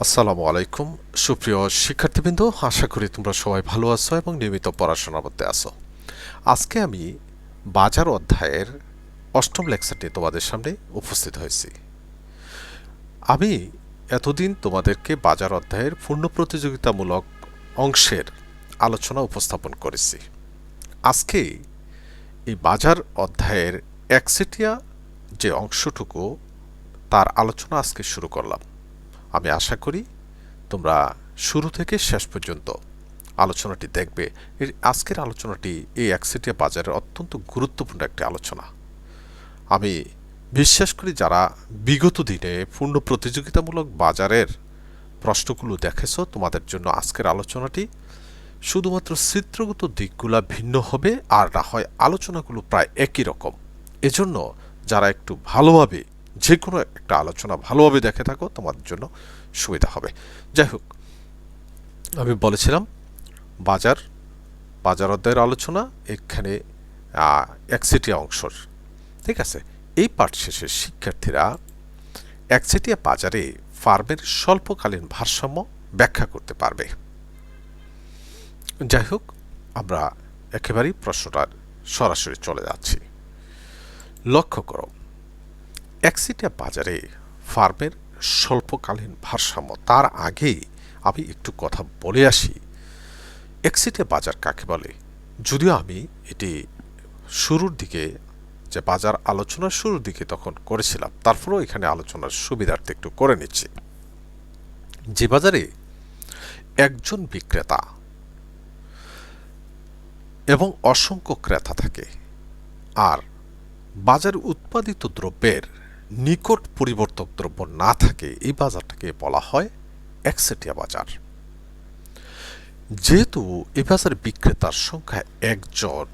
আসসালামু আলাইকুম সুপ্রিয় শিক্ষার্থীবৃন্দ, আশা করি তোমরা সবাই ভালো আছো এবং নিয়মিত পড়াশোনার মধ্যে আছো। আজকে আমি বাজার অধ্যায়ের অষ্টম লেকচারটি তোমাদের সামনে উপস্থিত হয়েছি। আমি এতদিন তোমাদেরকে বাজার অধ্যায়ের পূর্ণ প্রতিযোগিতামূলক অংশের আলোচনা উপস্থাপন করেছি। আজকে এই বাজার অধ্যায়ের একচেটিয়া যে অংশটুকু তার আলোচনা আজকে শুরু করলাম। আমি আশা করি তোমরা শুরু থেকে শেষ পর্যন্ত আলোচনাটি দেখবে। আজকের আলোচনাটি এই একচেটিয়া বাজারের অত্যন্ত গুরুত্বপূর্ণ একটি আলোচনা। আমি বিশ্বাস করি যারা বিগত দিনে পূর্ণ প্রতিযোগিতামূলক বাজারের প্রশ্নগুলো দেখেছো, তোমাদের জন্য আজকের আলোচনাটি শুধুমাত্র চিত্রগত দিকগুলা ভিন্ন হবে, আর না হয় আলোচনাগুলো প্রায় একই রকম। এজন্য যারা একটু ভালোভাবে যে কোনো একটা আলোচনা ভালোভাবে দেখে থাকো, তোমাদের জন্য সুবিধা হবে। যাই হোক, আমি বলেছিলাম বাজার বাজার অধ্যায়ের আলোচনা এখানে একচেটিয়া অংশর, ঠিক আছে। এই পাঠ শেষে শিক্ষার্থীরা একচেটিয়া বাজারে ফার্মের স্বল্পকালীন ভারসাম্য ব্যাখ্যা করতে পারবে। যাই হোক, আমরা একেবারেই প্রশ্নটার সরাসরি চলে যাচ্ছি। লক্ষ্য করো, একচেটিয়া বাজারে ফার্মের স্বল্পকালীন ভারসাম্য। তার আগে আমি একটু কথা বলে আসি, একচেটিয়া বাজার কাকে বলে। যদিও আমি এটি শুরুর দিকে, যে বাজার আলোচনার শুরুর দিকে তখন করেছিলাম, তারপরেও এখানে আলোচনার সুবিধার্থে একটু করে নিচ্ছি। যে বাজারে একজন বিক্রেতা এবং অসংখ্য ক্রেতা থাকে, আর বাজারে উৎপাদিত দ্রব্যের নিকট পরিবর্তক দ্রব্য না থাকে, এই বাজারটাকে বলা হয় একচেটিয়া বাজার। যেহেতু এই বাজারে বিক্রেতার সংখ্যা একজন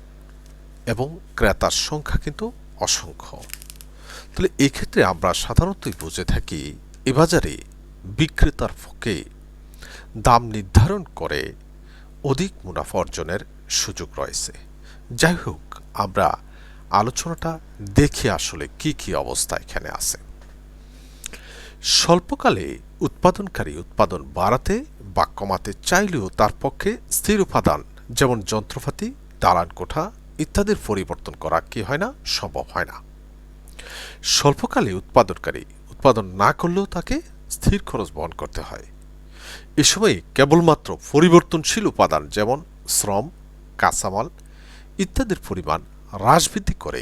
এবং ক্রেতার সংখ্যা কিন্তু অসংখ্য, তাহলে এক্ষেত্রে আমরা সাধারণতই বুঝে থাকি এ বাজারে বিক্রেতার পক্ষে দাম নির্ধারণ করে অধিক মুনাফা অর্জনের সুযোগ রয়েছে। যাই হোক, আমরা আলোচনাটা দেখি আসলে কি কি অবস্থা এখানে আছে। স্বল্পকালে উৎপাদনকারী উৎপাদন বাড়াতে বা কমাতে চাইলেও তার পক্ষে স্থির উপাদান যেমন যন্ত্রপাতি, দালান কোঠা ইত্যাদির পরিবর্তন করা কি হয় না, সম্ভব হয় না। স্বল্পকালে উৎপাদনকারী উৎপাদন না করলেও তাকে স্থির খরচ বহন করতে হয়। এ সময় কেবলমাত্র পরিবর্তনশীল উপাদান যেমন শ্রম, কাঁচামাল ইত্যাদির পরিমাণ হ্রাস বৃদ্ধি করে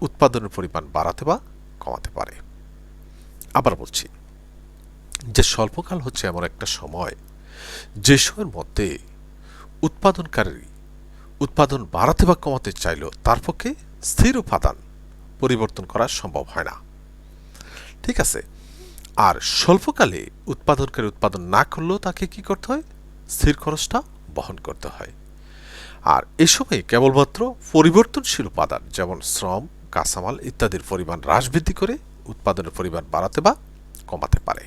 উৎপাদনের পরিমাণ বাড়াতে বা কমাতে পারে। আবার বলছি যে স্বল্পকাল হচ্ছে এমন একটা সময় যে সময়ের মধ্যে উৎপাদনকারী উৎপাদন বাড়াতে বা কমাতে চাইলেও তার পক্ষে স্থির উপাদান পরিবর্তন করা সম্ভব হয় না, ঠিক আছে। আর স্বল্পকালে উৎপাদনকারী উৎপাদন না করলেও তাকে কি করতে হয়, স্থির খরচটা বহন করতে হয়। আর এ সময় কেবলমাত্র পরিবর্তনশীল উপাদান যেমন শ্রম, কাঁচামাল ইত্যাদির পরিমাণ হ্রাস বৃদ্ধি করে উৎপাদনের পরিমাণ বাড়াতে বা কমাতে পারে।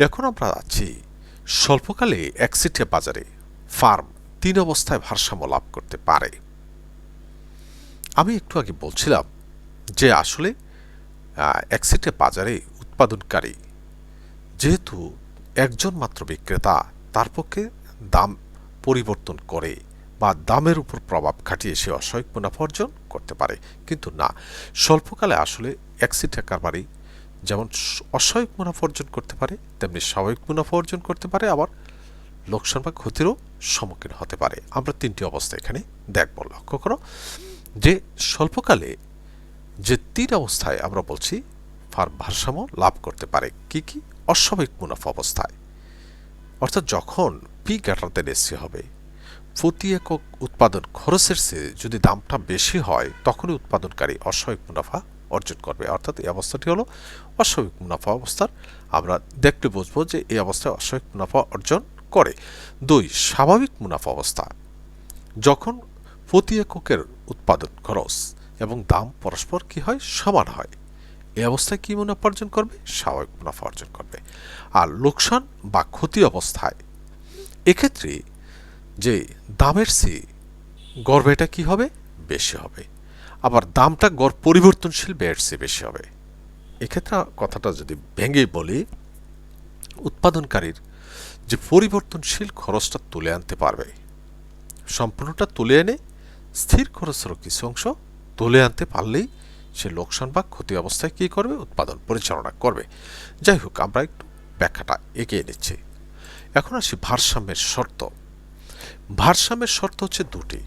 এখন আমরা আছি স্বল্পকালে একচেটিয়া বাজারে ফার্ম তিন অবস্থায় ভারসাম্য লাভ করতে পারে। আমি একটু আগে বলছিলাম যে আসলে একচেটিয়া বাজারে উৎপাদনকারী যেহেতু একজন মাত্র বিক্রেতা, তার পক্ষে দাম পরিবর্তন করে বা দামের উপর প্রভাব খাটিয়ে সে অস্বাভাবিক মুনাফা অর্জন করতে পারে। কিন্তু না, স্বল্পকালে আসলে একচেটিয়া কারবারি যেমন অস্বাভাবিক মুনাফা অর্জন করতে পারে, তেমনি স্বাভাবিক মুনাফা অর্জন করতে পারে, আবার লোকসান বা ক্ষতিরও সম্মুখীন হতে পারে। আমরা তিনটি অবস্থা এখানে দেখব। লক্ষ্য করো যে স্বল্পকালে যে তিন অবস্থায় আমরা বলছি ফার্ম ভারসাম্য লাভ করতে পারে। কি কি? অস্বাভাবিক মুনাফা অবস্থায়, অর্থাৎ যখন পি গ্রেটার দেন এসি হবে, প্রতি একক উৎপাদন খরচের চেয়ে যদি দামটা বেশি হয়, তখনই উৎপাদনকারী অস্বাভাবিক মুনাফা অর্জন করবে। অর্থাৎ এই অবস্থাটি হলো অস্বাভাবিক মুনাফা অবস্থার। আমরা দেখতে বুঝবো যে এই অবস্থায় অস্বাভাবিক মুনাফা অর্জন করে। দুই, স্বাভাবিক মুনাফা অবস্থা, যখন প্রতি এককের উৎপাদন খরচ এবং দাম পরস্পর কি হয়, সমান হয়, এই অবস্থায় কি মুনাফা অর্জন করবে, স্বাভাবিক মুনাফা অর্জন করবে। আর লোকসান বা ক্ষতি অবস্থায় এক্ষেত্রে যে দামের চেয়ে গড় ব্যয়টা কি হবে, বেশি হবে, আবার দামটা গড় পরিবর্তনশীল ব্যয়ের চেয়ে বেশি হবে। এক্ষেত্রে কথাটা যদি ভেঙে বলি, উৎপাদনকারীর যে পরিবর্তনশীল খরচটা তুলে আনতে পারবে, সম্পূর্ণটা তুলে এনে স্থির খরচেরও কিছু অংশ তুলে আনতে পারলেই সে লোকসান বা ক্ষতি অবস্থায় কী করবে, উৎপাদন পরিচালনা করবে। যাই হোক, আমরা একটু ব্যাখ্যাটা এগিয়ে নিচ্ছি। এখন আসি ভারসাম্যের শর্ত। ভারসাম্যের শর্ত হচ্ছে দুটি,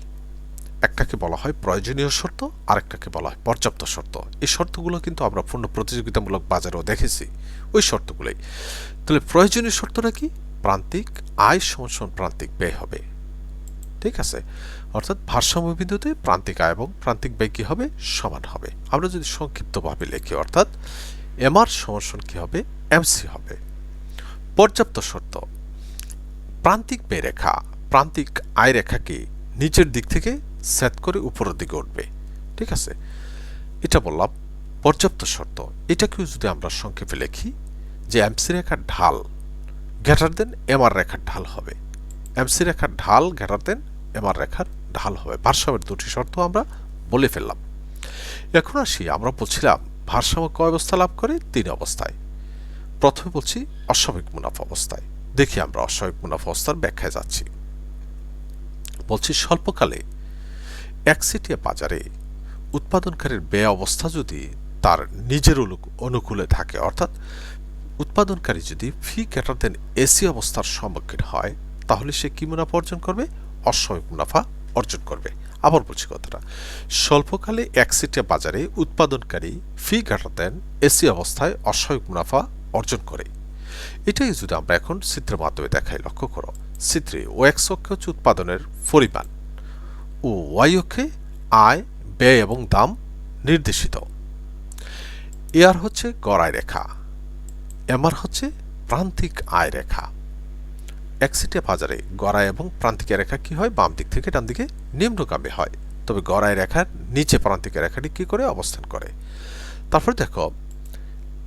একটাকে বলা হয় প্রয়োজনীয় শর্ত, আরেকটাকে বলা হয় পর্যাপ্ত শর্ত। এই শর্তগুলো কিন্তু আমরা পূর্ণ প্রতিযোগিতামূলক বাজারেও দেখেছি, ওই শর্তগুলোই। তাহলে প্রয়োজনীয় শর্তটা কি? প্রান্তিক আয় সমান প্রান্তিক ব্যয় হবে, ঠিক আছে? অর্থাৎ ভারসাম্য বিন্দুতে প্রান্তিক আয় এবং প্রান্তিক ব্যয় কি হবে, সমান হবে। আমরা যদি সংক্ষিপ্তভাবে লিখি, অর্থাৎ এমআর সমান কি হবে, এমসি হবে। পর্যাপ্ত শর্ত, প্রান্তিক ব্যয় রেখা প্রান্তিক আয় রেখাকে নিচের দিক থেকে সেট করে উপরের দিকে উঠবে, ঠিক আছে? এটা বললাম পর্যাপ্ত শর্ত। এটাকেও যদি আমরা সংক্ষেপে লিখি যে এমসি রেখার ঢাল গ্রেটার দেন এমআর রেখার ঢাল হবে। এমসি রেখার ঢাল গ্রেটার দেন এমআর রেখার ঢাল হবে। ভারসাম্যের দুটি শর্ত আমরা বলে ফেললাম। এখন আসি, আমরা বলছিলাম ভারসাম্য কয় অবস্থা লাভ করে? 3 অবস্থায়। প্রথমে বলছি অস্বাভাবিক মুনাফা অবস্থায়। দেখি আমরা অস্বাভাবিক মুনাফা অবস্থার ব্যাখ্যায় যাচ্ছি। বলছি স্বল্পকালে একচেটিয়া বাজারে উৎপাদনকারীর ব্যয় অবস্থা যদি তার নিজের অনুকূলে থাকে, অর্থাৎ উৎপাদনকারী যদি ফি গ্রেটার দেন এসি অবস্থার সম্মুখীন হয়, তাহলে সে কি মুনাফা অর্জন করবে? অস্বাভাবিক মুনাফা অর্জন করবে। আবার বলছি কথাটা, স্বল্পকালে একচেটিয়া বাজারে উৎপাদনকারী ফি গ্রেটার দেন এসি অবস্থায় অস্বাভাবিক মুনাফা অর্জন করে। এটাই যদি আমরা এখন চিত্রের মাধ্যমে দেখাই, লক্ষ্য করো। চিত্রে ও এক্স অক্ষে হচ্ছে উৎপাদনের পরিমাণ ও ওয়াই অক্ষে আয়, ব্যয় এবং দাম নির্দেশিত। এআর হচ্ছে গড় আয় রেখা, এমআর হচ্ছে প্রান্তিক আয় রেখা। একচেটিয়া বাজারে গড় আয় এবং প্রান্তিক আয় রেখা কি হয়? বাম দিক থেকে ডান দিকে নিম্নগামী হয়, তবে গড় আয় রেখার নিচে প্রান্তিক আয় রেখাটি কি করে অবস্থান করে। তারপর দেখো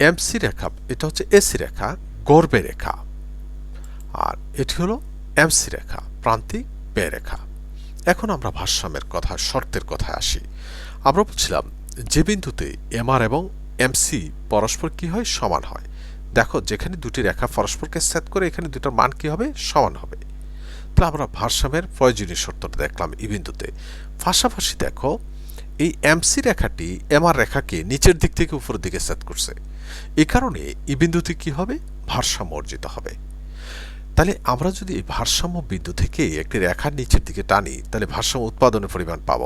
এমসি রেখা, এটা হচ্ছে এসি রেখা, গড় ব্যয় রেখা, আর এটি হলো এমসি রেখা, প্রান্তিক ব্যয় রেখা। এখন আমরা ভারসাম্যের কথা, শর্তের কথায় আসি। আমরা বলছিলাম যে বিন্দুতে এমআর এবং এমসি পরস্পর কি হয়? সমান হয়। দেখো, যেখানে দুটি রেখা পরস্পরকে সেট করে, এখানে দুটার মান কি হবে? সমান হবে। তাহলে আমরা ভারসাম্যের প্রয়োজনীয় শর্তটা দেখলাম এই বিন্দুতে। পাশাপাশি দেখো, এই এমসি রেখাটি এমআর রেখাকে নিচের দিক থেকে উপরের দিকে সেট করছে। এই কারণে এই বিন্দুতে কি হবে? ভারসাম্য অর্জিত হবে। তাহলে আমরা যদি এই ভারসাম্য বিন্দু থেকে একটি রেখার নিচের দিকে টানি, তাহলে ভারসাম্য উৎপাদনের পরিমাণ পাব।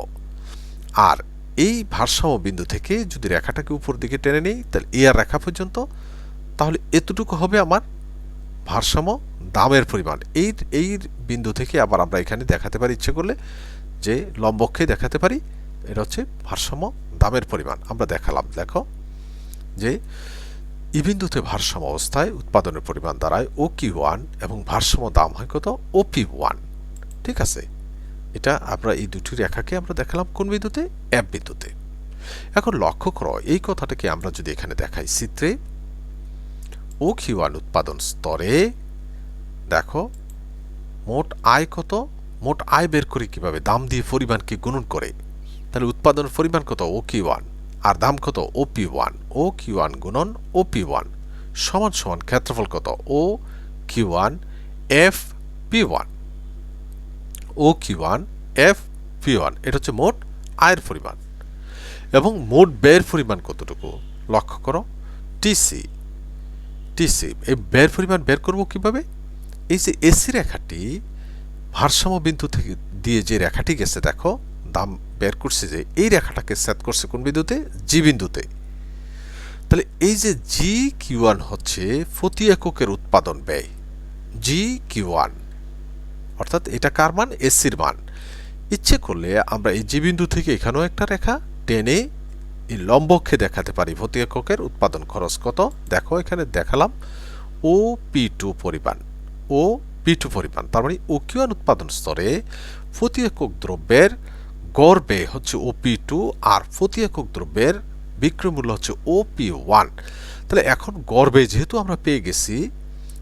আর এই ভারসাম্য বিন্দু থেকে যদি রেখাটাকে উপর দিকে টেনে নিই, তাহলে এর রেখা পর্যন্ত, তাহলে এতটুকু হবে আমার ভারসাম্য দামের পরিমাণ। এই বিন্দু থেকে আবার আমরা এখানে দেখাতে পারি, ইচ্ছে করলে যে লম্বকে দেখাতে পারি, এটা হচ্ছে ভারসাম্য দামের পরিমাণ। আমরা দেখালাম, দেখো যে এই বিন্দুতে ভারসাম্য অবস্থায় উৎপাদনের পরিমাণ দাঁড়ায় OQ1 এবং ভারসাম্য দাম হয় কত? OP1, ঠিক আছে? এটা আমরা এই দুটি রেখাকে আমরা দেখালাম কোন বিন্দুতে? এফ বিন্দুতে। এখন লক্ষ্য করো, এই কথাটাকে আমরা যদি এখানে দেখাই চিত্রে, OQ1 উৎপাদন স্তরে দেখো মোট আয় কত? মোট আয় বের করি কিভাবে? দাম দিয়ে পরিমাণকে গুণন করে। তাহলে উৎপাদনের পরিমাণ কত? OQ1, আর দাম কত? OP1। OQ1 গুণন OP1 সমান সমান ক্ষেত্রফল কত? OQ1 FP1। OQ1 FP1 এটা হচ্ছে মোট আয়ের পরিমাণ। এবং মোট ব্যয়ের পরিমাণ কতটুকু? লক্ষ্য করো, টিসি। এই ব্যয়ের পরিমাণ বের করব কিভাবে? এই যে এসি রেখাটি ভারসাম্য বিন্দু থেকে দিয়ে যে রেখাটি গেছে, দেখো দাম বের করছে, যে এই রেখাটাকে সেট করছে কোন বিন্দুতে? জি বিন্দুতে। তাহলে এই যে GQ1 হচ্ছে প্রতি এককের উৎপাদন ব্যয়, GQ1, অর্থাৎ এটা কার মান? এসির মান। ইচ্ছে করলে আমরা এই জি বিন্দু থেকে এখানেও একটা রেখা টেনে এই লম্বকে দেখাতে পারি প্রতি এককের উৎপাদন খরচ কত। দেখো এখানে দেখালাম OP2 পরিমাণ, OP2 পরিমাণ, তার মানে OQ1 উৎপাদন স্তরে প্রতি একক দ্রব্যের গড় ব্যয় হচ্ছে OP2, আর প্রতি একক দ্রব্যের বিক্রয় মূল্য হচ্ছে OP1। তাহলে এখন গড় ব্যয় যেহেতু আমরা পেয়ে গেছি,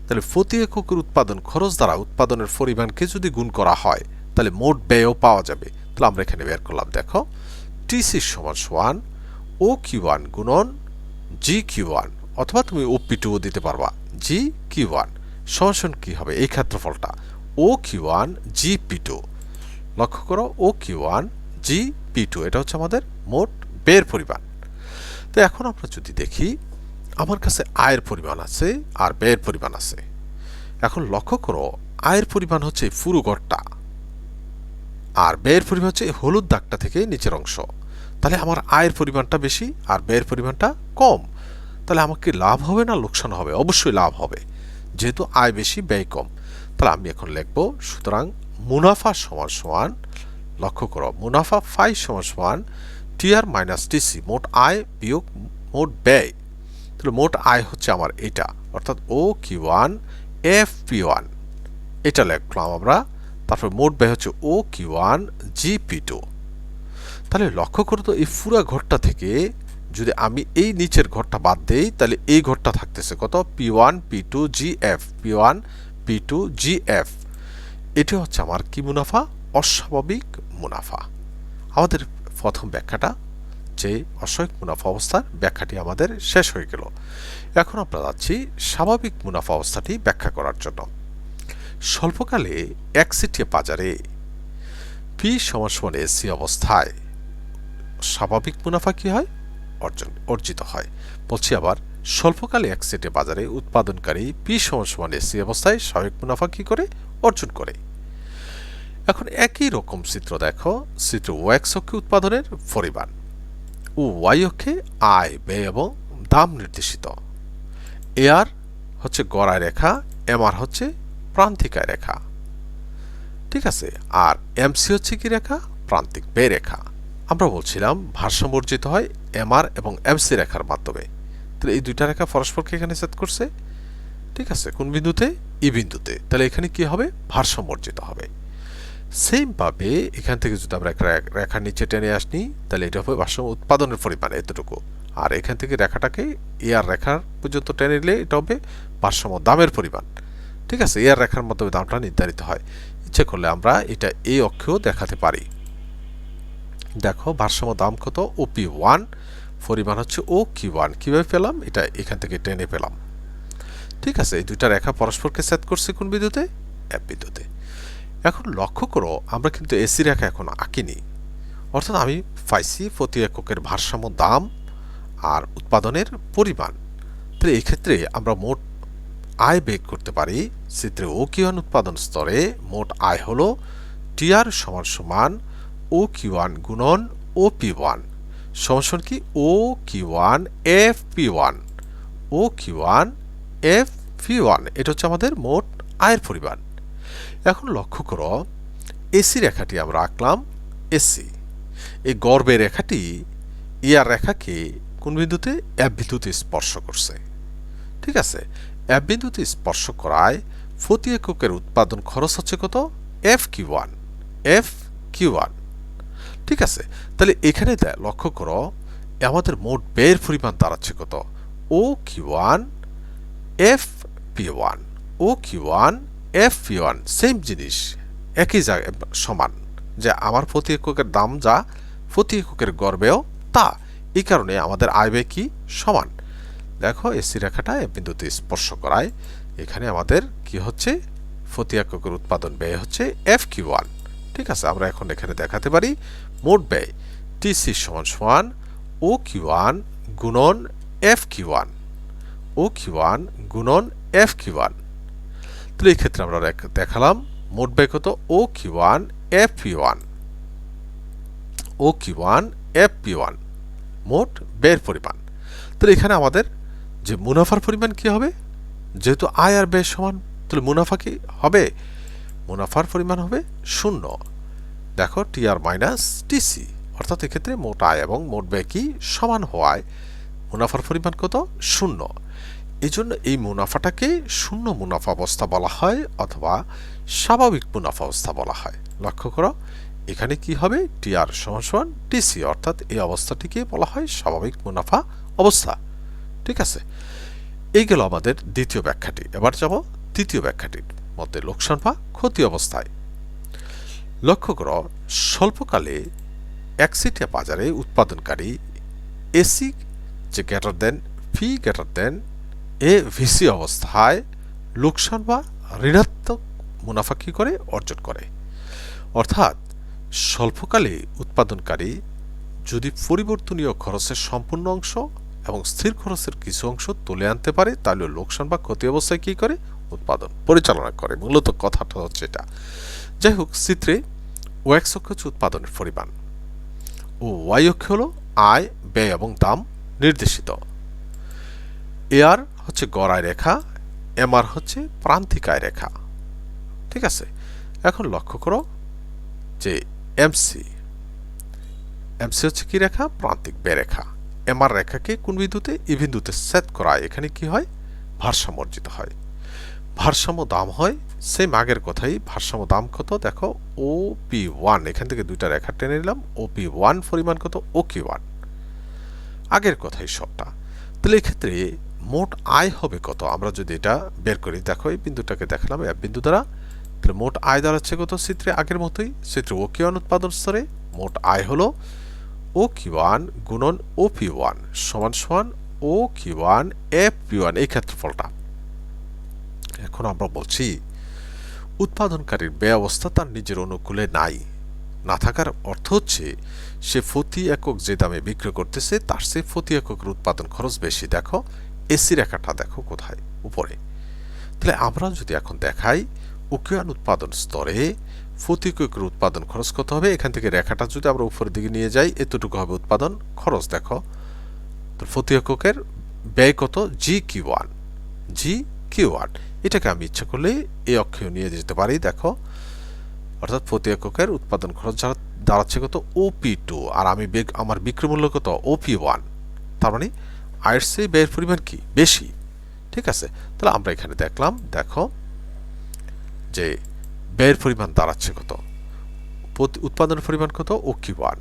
তাহলে প্রতি এককের উৎপাদন খরচ দ্বারা উৎপাদনের পরিমাণকে যদি গুণ করা হয়, তাহলে মোট ব্যয়ও পাওয়া যাবে। তাহলে আমরা এখানে বের করলাম, দেখো টিসি সমান OQ1 গুণন GQ1, অথবা তুমি OP2 দিতে পারবা, জি কিউ1 সমান কি হবে এই ক্ষেত্রফলটা ও কিউ1 জি পি2। লক্ষ্য করো ও কিউ1 জি পি2 এটা হচ্ছে আমাদের মোট ব্যয়ের পরিমাণ। তো এখন আমরা যদি দেখি আমার কাছে আয়ের পরিমাণ আছে আর ব্যয়ের পরিমাণ আছে। এখন লক্ষ্য করো আয়ের পরিমাণ হচ্ছে পুরো ঘরটা আর ব্যয়ের পরিমাণ হচ্ছে হলুদ দাগটা থেকে নিচের অংশ। তাহলে আমার আয়ের পরিমাণটা বেশি আর ব্যয়ের পরিমাণটা কম। তাহলে আমাকে লাভ হবে না লোকসান হবে? অবশ্যই লাভ হবে, যেহেতু আয় বেশি ব্যয় কম। তাহলে আমি এখন লিখব সুতরাং মুনাফা সমান সমান, লক্ষ্য করো মুনাফা ফাই সমান সমান টিআর মাইনাস টিসি মোট আয় বিয়োগ মোট ব্যয়। তাহলে মোট আয় হচ্ছে আমার এটা, অর্থাৎ ও কিউ1 এফ পি1 এটা লিখলাম আমরা। তারপর মোট ব্যয় হচ্ছে ও কিউ1 জি পি2। তাহলে লক্ষ্য করো তো এই পুরা ঘরটা থেকে যদি আমি এই নিচের ঘরটা বাদ দেই তাহলে এই ঘরটা থাকতেছে কত পি1 পি2 জি এফ পি1 পি2 জি এফ। এটি হচ্ছে আমার কি মুনাফা? অস্বাভাবিক মুনাফা। আমাদের প্রথম ব্যাখ্যাটা যে অস্বাভাবিক মুনাফা অবস্থার ব্যাখ্যাটি আমাদের শেষ হয়ে গেল। এখন আমরা যাচ্ছি স্বাভাবিক মুনাফা অবস্থাটি ব্যাখ্যা করার জন্য। স্বল্পকালে একচেটিয়া বাজারে পি সমান সমান এসি অবস্থায় স্বাভাবিক মুনাফা কি হয়? অর্জিত হয়। বলছি আবার, স্বল্পকালে একচেটিয়া বাজারে উৎপাদনকারী পি সমান সমান এসি অবস্থায় স্বাভাবিক মুনাফা কি করে? অর্জন করে। এখন একই রকম চিত্র দেখো। চিত্র ও এক্স অক্ষে উৎপাদনের পরিমাণ ও ওয়াই অক্ষে আয় ব্যয় এবং দাম নির্দেশিত। এ আর হচ্ছে গড় আয় রেখা, এম আর হচ্ছে প্রান্তিক আয় রেখা, ঠিক আছে। আর এমসি হচ্ছে কি রেখা? প্রান্তিক ব্যয় রেখা। আমরা বলছিলাম ভারসাম্য অর্জিত হয় এম আর এবং এমসি রেখার মাধ্যমে। তাহলে এই দুইটা রেখা পরস্পরকে এখানে ছেদ করছে, ঠিক আছে। কোন বিন্দুতে? ই বিন্দুতে। তাহলে এখানে কি হবে? ভারসাম্য অর্জিত হবে। সেম ভাবে এখান থেকে যদি আমরা একটা রেখার নিচে টেনে আসনি তাহলে এটা হবে ভারসাম্য উৎপাদনের পরিমাণ এতটুকু। আর এখান থেকে রেখাটাকে এ আর রেখার পর্যন্ত টেনে নিলে এটা হবে ভারসাম্য দামের পরিমাণ, ঠিক আছে। এ আর রেখার মাধ্যমে দামটা নির্ধারিত হয়। ইচ্ছে করলে আমরা এটা এই অক্ষেও দেখাতে পারি। দেখো ভারসাম্য দাম কত? ও পি ওয়ান, পরিমাণ হচ্ছে ও কিউ1। কিভাবে পেলাম? এটা এখান থেকে টেনে পেলাম, ঠিক আছে। এই দুইটা রেখা পরস্পরকে ছেদ করছে কোন বিন্দুতে? এফ বিন্দুতে। এখন লক্ষ্য করো আমরা কিন্তু এসি রেখা এখন আঁকিনি, অর্থাৎ আমি পাইছি প্রতি এককের ভারসাম্য দাম আর উৎপাদনের পরিমাণ। তাহলে এই ক্ষেত্রে আমরা মোট আয় বের করতে পারি। চিত্রে ও কিউ1 উৎপাদন স্তরে মোট আয় হলো টিআর সমান সমান ও কিউ1 গুণন ও পি1 সমান কি? ও কিউ1 এফ পি1 ও কিউ1 এফ পি1 এটা হচ্ছে আমাদের মোট আয়ের পরিমাণ। এখন লক্ষ্য করো এসি রেখাটি আমরা আঁকলাম। এসি এই গর্বে রেখাটি ইয়ার রেখাকে কোন বিন্দুতে? এফ বিন্দুতে স্পর্শ করছে, ঠিক আছে। এফ বিন্দুতে স্পর্শ করায় প্রতি এককের উৎপাদন খরচ হচ্ছে কত? এফ কিউ1 এফ কিউ1, ঠিক আছে। তাহলে এখানে লক্ষ্য করো আমাদের মোট ব্যয়ের পরিমাণ দাঁড়াচ্ছে কত? ও কিউ1 এফ পি1 ও কিউ1 এফ পি1 সেম জিনিস, একই জায়গায় সমান, যে আমার প্রতি এককের দাম যা প্রতি এককের গড়বেও তা। এই কারণে আমাদের আয় ব্যয় কি? সমান। দেখো এসি রেখাটা এফ বিন্দুতে স্পর্শ করায় এখানে আমাদের কি হচ্ছে? প্রতি এককের উৎপাদন ব্যয় হচ্ছে এফ কিউ1, ঠিক আছে। আমরা এখন এখানে দেখাতে পারি মোট ব্যয় টিসি সমান সমান ও কিউ1 গুণন এফ কিউ1 ও কিউ1 গুণন এফ কিউ1। তাহলে এই ক্ষেত্রে আমরা দেখালাম মোট ব্যয় কত? ও কিউ1 এফ পি1 ও কিউ1 এফ পি1 মোট ব্যয়ের পরিমাণ। তাহলে এখানে আমাদের যে মুনাফার পরিমাণ কি হবে? যেহেতু আয় আর ব্যয় সমান, তাহলে মুনাফা কি হবে? মুনাফার পরিমাণ হবে 0। দেখো টিআর মাইনাস টিসি, অর্থাৎ এক্ষেত্রে মোট আয় এবং মোট ব্যয় কি সমান হওয়ায় মুনাফার পরিমাণ কত? 0। এই জন্য এই মুনাফাটাকে শূন্য মুনাফা অবস্থা বলা হয় অথবা স্বাভাবিক মুনাফা অবস্থা বলা হয়। লক্ষ্য করো এখানে কি হবে? টিআর সমান সমান টিসি, অর্থাৎ এই অবস্থাটিকে বলা হয় স্বাভাবিক মুনাফা অবস্থা, ঠিক আছে। এই গেল আমাদের দ্বিতীয় ব্যাখ্যাটি। এবার যাব তৃতীয় ব্যাখ্যাটির মধ্যে লোকসান বা ক্ষতি অবস্থায়। লক্ষ্য করো স্বল্পকালে একচেটিয়া বাজারে উৎপাদনকারী এসি যে greater than P greater than AVC অবস্থায় লোকসান বা ঋণাত্মক মুনাফা কি করে অর্জন করে। অর্থাৎ স্বল্পকালে উৎপাদনকারী যদি পরিবর্তনীয় খরচের সম্পূর্ণ অংশ এবং স্থির খরচের কিছু অংশ তুলে আনতে পারে তাহলে লোকসান বা ক্ষতি অবস্থায় কি করে উৎপাদন পরিচালনা করে। মূলত কথাটা হচ্ছে এটা। যাই হোক, চিত্রে ও এক্স অক্ষ হচ্ছে উৎপাদনের পরিমাণ ও ওয়াই অক্ষ হল আয়, ব্যয় এবং দাম নির্দেশিত। এআর হচ্ছে গড় আয় রেখা, এমআর হচ্ছে প্রান্তিক আয় রেখা। ঠিক আছে, এখন লক্ষ্য করো যে এমসি হচ্ছে কি রেখা? প্রান্তিক ব্যয় রেখা। এমআর রেখাকে কোন বিন্দুতে? ই বিন্দুতে সেট করা। এখানে কি হয়? ভারসাম্য অর্জিত হয়। ভারসাম্য দাম হয় সেম আগের কথাই। ভারসাম্য দাম কত দেখো, ও পি ওয়ান। এখান থেকে দুইটা রেখা টেনে নিলাম। ও পি ওয়ান পরিমাণ কত? ও কি ওয়ান। আগের কথাই সবটা। তাহলে এক্ষেত্রে মোট আয় হবে কত? আমরা যদি এটা বের করি, দেখো এই বিন্দুটাকে দেখালাম এক বিন্দু দ্বারা, তাহলে মোট আয় দাঁড়াচ্ছে কত? চিত্রে আগের মতোই। চিত্রে ও কি ওয়ান উৎপাদন স্তরে মোট আয় হলো ও কি ওয়ান গুণন ও পি ওয়ান সমান সমান ও কি ওয়ান এফ পি ওয়ান, এই ক্ষেত্রফলটা। এখন আমরা বলছি উৎপাদনকারীর ব্যয় অবস্থা তার নিজের অনুকূলে নাই। না থাকার অর্থ হচ্ছে সে প্রতি একক যে দামে বিক্রি করতেছে তার চেয়ে প্রতি এককের উৎপাদন খরচ বেশি। দেখো এসি রেখাটা দেখো কোথায়? উপরে। তাহলে আমরা যদি এখন দেখাই উকিয়ান উৎপাদন স্তরে প্রতি এককের উৎপাদন খরচ কত হবে, এখান থেকে রেখাটা যদি আমরা উপরের দিকে নিয়ে যাই এতটুকু হবে উৎপাদন খরচ। দেখো তো প্রতি এককের ব্যয় কত? G Q one. G Q one এটাকে আমি ইচ্ছা করলে এই অক্ষেও নিয়ে যেতে পারি। দেখো অর্থাৎ প্রতি এককের উৎপাদন খরচ দাঁড়াচ্ছে কত? ওপি টু। আর আমি আমার বিক্রয় মূল্য কত? ওপি ওয়ান। তার মানে আয়ের চেয়ে ব্যয়ের পরিমাণ কি বেশি। ঠিক আছে, তাহলে আমরা এখানে দেখলাম, দেখো যে ব্যয়ের পরিমাণ দাঁড়াচ্ছে কত? উৎপাদনের পরিমাণ কত? ও কি ওয়ান।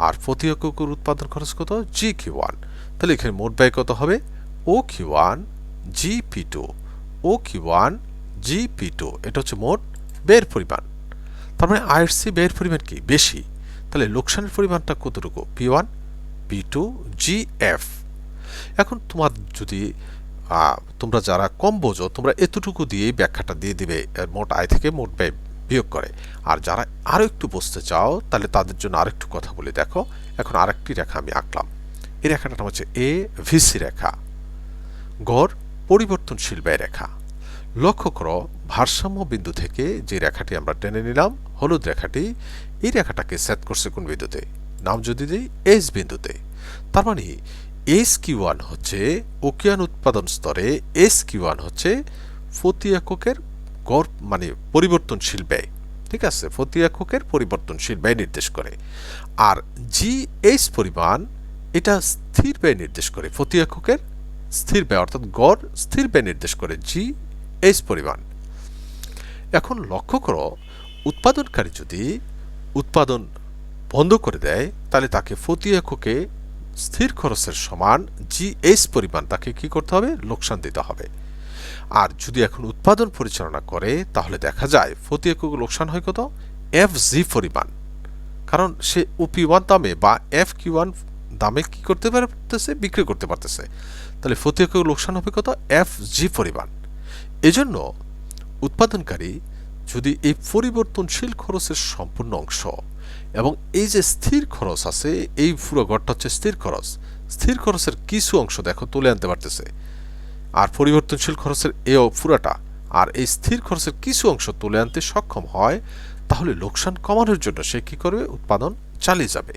আর প্রতি এককের উৎপাদন খরচ কত? জি কি ওয়ান। তাহলে এখানে মোট ব্যয় কত হবে? ও কি ওয়ান জি পি টু। ও কি ওয়ান জি পি টু, এটা হচ্ছে মোট ব্যয়ের পরিমাণ। তার মানে আয়ের চেয়ে ব্যয়ের পরিমাণ কি বেশি। তাহলে লোকসানের পরিমাণটা কতটুকু? P one P two G F. এখন তোমার যদি তোমরা যারা কম বোঝো তোমরা এতটুকু দিয়েই ব্যাখ্যাটা দিয়ে দিবে মোট আয় থেকে মোট ব্যয় বিয়োগ করে। আর যারা আরও একটু বুঝতে চাও তাহলে তাদের জন্য আরেকটু কথা বলি। দেখো এখন আরেকটি রেখা আমি আঁকলাম। এই রেখাটার নাম হচ্ছে এ ভিসি রেখা, গড় পরিবর্তনশীল ব্যয় রেখা। লক্ষ্য করো ভারসাম্য বিন্দু থেকে যে রেখাটি আমরা টেনে নিলাম হলুদ রেখাটি, এই রেখাটাকে সেট করছে কোন বিন্দুতে? নাম যদি দিই এস বিন্দুতে। তার মানে এস কিউ ওয়ান হচ্ছে ওকিয়ান উৎপাদন স্তরে এস কিউ ওয়ান হচ্ছে প্রতি এককের গড় মানে পরিবর্তনশীল ব্যয়। ঠিক আছে, প্রতি এককের পরিবর্তনশীল ব্যয় নির্দেশ করে। আর জি এইচ পরিমাণ এটা স্থির ব্যয় নির্দেশ করে। প্রতি এককের স্থির ব্যয় অর্থাৎ গড় স্থির ব্যয় নির্দেশ করে জি এইচ পরিমাণ। এখন লক্ষ্য করো উৎপাদনকারী যদি উৎপাদন বন্ধ করে দেয় তাহলে তাকে প্রতি এককে স্থির খরচের সমান জি এইচ পরিমাণ তাকে কি করতে হবে? লোকসান দিতে হবে। আর যদি এখন উৎপাদন পরিচালনা করে তাহলে দেখা যায় প্রতি একক লোকসান হয় কত? এফ জি পরিমাণ। কারণ সে ওপি ওয়ান দামে বা এফ কিউ ওয়ান দামে কি করতে পারতেছে? বিক্রি করতে পারতেছে। তাহলে প্রতি একক লোকসান হবে কত? এফ জি পরিমাণ। এজন্য উৎপাদনকারী যদি এই পরিবর্তনশীল খরচের সম্পূর্ণ অংশ এবং এই যে স্থির খরচ আছে, এই পুরো ঘরটা হচ্ছে স্থির খরচ, স্থির খরচের কিছু অংশ দেখো তুলে আনতে পারতেছে, আর পরিবর্তনশীল খরচের এই পুরাটা আর এই স্থির খরচের কিছু অংশ তুলে আনতে সক্ষম হয়, তাহলে লোকসান কমানোর জন্য সে কি করবে? উৎপাদন চালিয়ে যাবে।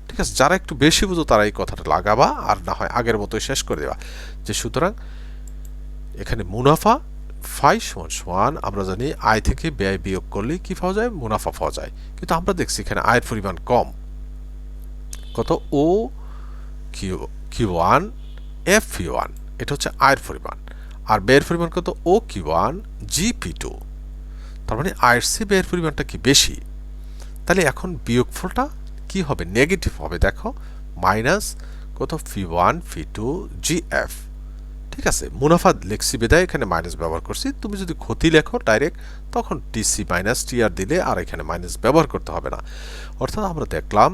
ঠিক আছে, যারা একটু বেশি বুঝো তারা এই কথাটা লাগাবা, আর না হয় আগের মতোই শেষ করে দেবা যে সুতরাং এখানে মুনাফা ফাই সমান সমান আমরা জানি আয় থেকে ব্যয় বিয়োগ করলে কি পাওয়া যায়? মুনাফা পাওয়া যায়। কিন্তু আমরা দেখছি এখানে আয়ের পরিমাণ কম। কত? O Q one F P one, এটা হচ্ছে আয়ের পরিমাণ। আর ব্যয়ের পরিমাণ কত? O Q one G P two. তার মানে আয়ের চেয়ে ব্যয়ের পরিমাণটা কি বেশি। তাহলে এখন বিয়োগফলটা কি হবে? নেগেটিভ হবে। দেখো মাইনাস কত? P one P two G F. ঠিক আছে, মুনাফা লেখছি বেদায় এখানে মাইনাস ব্যবহার করছি। তুমি যদি ক্ষতি লেখো ডাইরেক্ট তখন টিসি মাইনাস টিআর দিলে আর এখানে মাইনাস ব্যবহার করতে হবে না। অর্থাৎ আমরা দেখলাম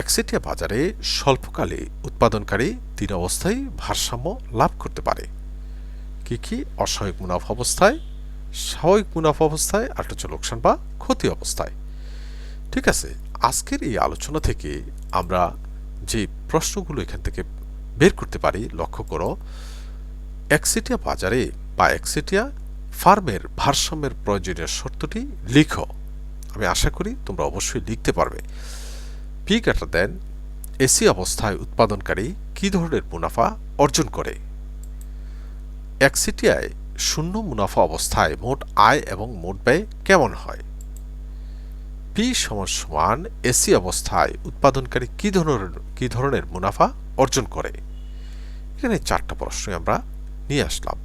একচেটিয়া বাজারে স্বল্পকালে উৎপাদনকারী তিন অবস্থায় ভারসাম্য লাভ করতে পারে। কি অস্বাভাবিক মুনাফা অবস্থায়, স্বাভাবিক মুনাফা অবস্থায়, আর হচ্ছে লোকসান বা ক্ষতি অবস্থায়। ঠিক আছে, আজকের এই আলোচনা থেকে আমরা যে প্রশ্নগুলো এখান থেকে বের করতে পারি, লক্ষ্য করো, একচেটিয়া বাজারে বা একচেটিয়া ফার্মের ভারসাম্যের প্রয়োজনীয় শর্তটি লিখো। আমি আশা করি তোমরা অবশ্যই লিখতে পারবে। পি গ্রেটার দেন এসি অবস্থায় উৎপাদনকারী কি ধরনের মুনাফা অর্জন করে? একচেটিয়ায় শূন্য মুনাফা অবস্থায় মোট আয় এবং মোট ব্যয় কেমন হয়? পি সমান সমান এসি অবস্থায় উৎপাদনকারী কি ধরনের মুনাফা অর্জন করে? এখানে 4টা প্রশ্নই আমরা নিয়ে আসলাম।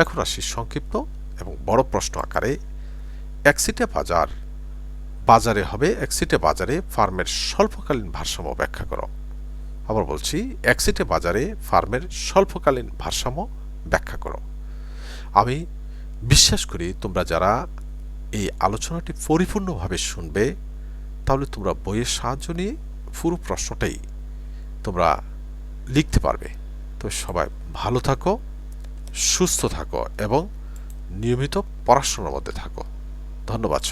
এখন আসি সংক্ষিপ্ত এবং বড় প্রশ্ন আকারে। একচেটিয়া বাজারে হবে, একচেটিয়া বাজারে ফার্মের স্বল্পকালীন ভারসাম্য ব্যাখ্যা করো। আবার বলছি, একচেটিয়া বাজারে ফার্মের স্বল্পকালীন ভারসাম্য ব্যাখ্যা করো। আমি বিশ্বাস করি তোমরা যারা এই আলোচনাটি পরিপূর্ণভাবে শুনবে, তাহলে তোমরা বইয়ের সাহায্য নিয়ে পুরো প্রশ্নটাই তোমরা লিখতে পারবে। তো সবাই ভালো থাকো, সুস্থ থাকো এবং নিয়মিত পড়াশোনার মধ্যে থাকো। ধন্যবাদ।